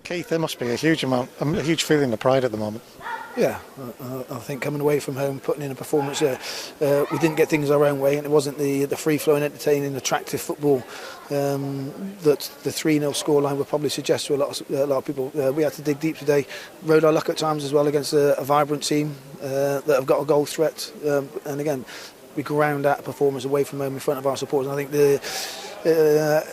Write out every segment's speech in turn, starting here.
Keith, there must be a huge feeling of pride at the moment. Yeah, I think coming away from home, putting in a performance, we didn't get things our own way, and it wasn't the free-flowing, entertaining, attractive football that the 3-0 scoreline would probably suggest to a lot of people. We had to dig deep today, rode our luck at times as well against a vibrant team that have got a goal threat, and again, we ground out performance away from home in front of our supporters. And I think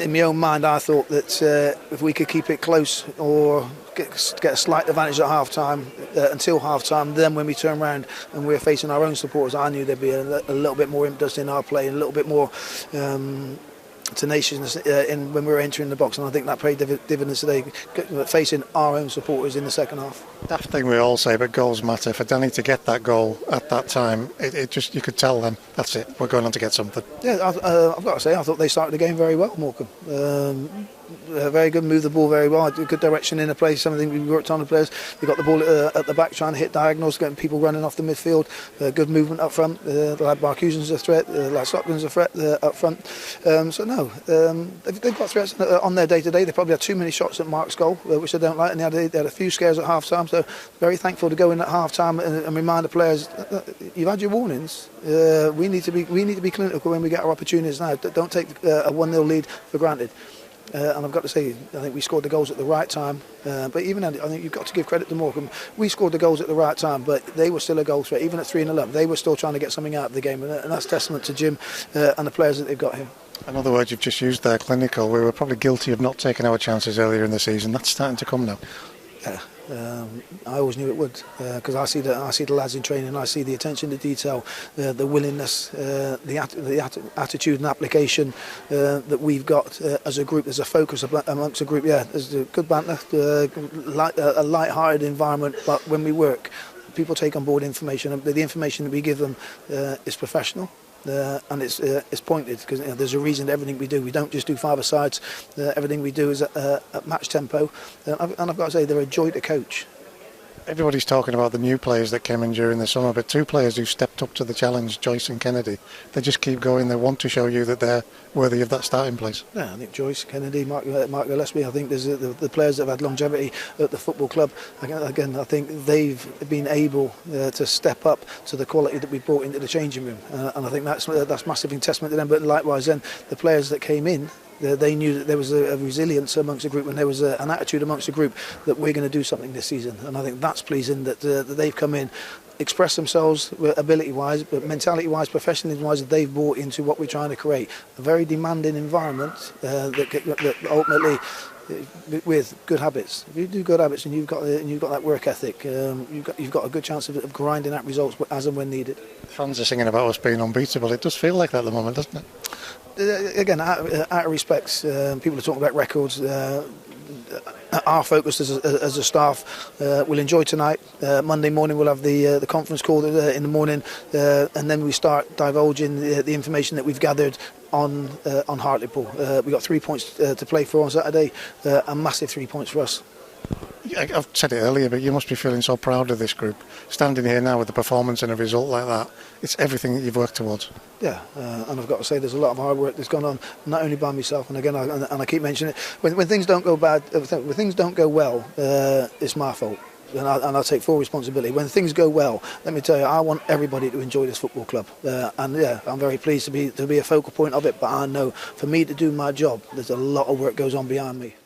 in my own mind, I thought that if we could keep it close or get a slight advantage at half-time until half-time, then when we turn around and we're facing our own supporters, I knew there'd be a little bit more impetus in our play and a little bit more tenaciousness in when we were entering the box, and I think that paid dividends today, facing our own supporters in the second half. That thing we all say, but goals matter. For Danny to get that goal at that time, it just, you could tell them, that's it, we're going on to get something. Yeah, I've got to say, I thought they started the game very well, Morecambe. Very good, moved the ball very well, good direction in the play, something we worked on the players. We got the ball at the back, trying to hit diagonals, getting people running off the midfield, good movement up front. The lad Barcusen's a threat, the lad Stockton's a threat up front. So no, they've got threats on their day-to-day. They probably had too many shots at Mark's goal, which I don't like, and they had a few scares at half-time, so very thankful to go in at half-time and remind the players, you've had your warnings. We need to be clinical when we get our opportunities now. Don't take a 1-0 lead for granted. And I've got to say, I think we scored the goals at the right time. But even then, I think you've got to give credit to Morecambe. We scored the goals at the right time, but they were still a goal threat. Even at 3-0, they were still trying to get something out of the game, and that's testament to Jim and the players that they've got here. Another word you've just used there, clinical. We were probably guilty of not taking our chances earlier in the season. That's starting to come now. Yeah. I always knew it would, because I see the lads in training. I see the attention to detail, the willingness, the attitude and application that we've got as a group. There's a focus amongst a group. Yeah, there's a good banter, a light-hearted environment. But when we work, people take on board information. The information that we give them is professional. And it's pointed, because there's a reason to everything we do. We don't just do five-a-sides. Everything we do is at match tempo, and I've got to say they're a joy to coach. Everybody's talking about the new players that came in during the summer, but two players who stepped up to the challenge, Joyce and Kennedy, they just keep going. They want to show you that they're worthy of that starting place. Yeah, I think Joyce, Kennedy, Mark Gillespie, I think there's the players that have had longevity at the football club. Again, I think they've been able to step up to the quality that we brought into the changing room, and I think that's massive in testament to them. But likewise, then the players that came in, they knew that there was a resilience amongst the group, and there was an attitude amongst the group that we're going to do something this season. And I think that's pleasing that they've come in, expressed themselves ability-wise, but mentality-wise, professionalism-wise, they've brought into what we're trying to create. A very demanding environment that ultimately, with good habits. If you do good habits and you've got that work ethic, you've got a good chance of grinding out results as and when needed. Fans are singing about us being unbeatable. It does feel like that at the moment, doesn't it? Again, out of respect, people are talking about records. Our focus as a staff, we'll enjoy tonight. Monday morning we'll have the conference call in the morning, and then we start divulging the information that we've gathered on Hartlepool. We've got 3 points to play for on Saturday, a massive 3 points for us. I've said it earlier, but you must be feeling so proud of this group. Standing here now with a performance and a result like that, it's everything that you've worked towards. Yeah, and I've got to say there's a lot of hard work that's gone on, not only by myself, and again, I keep mentioning it, when things don't go bad, when things don't go well, it's my fault. And I'll take full responsibility. When things go well, let me tell you, I want everybody to enjoy this football club. And yeah, I'm very pleased to be a focal point of it, but I know for me to do my job, there's a lot of work goes on behind me.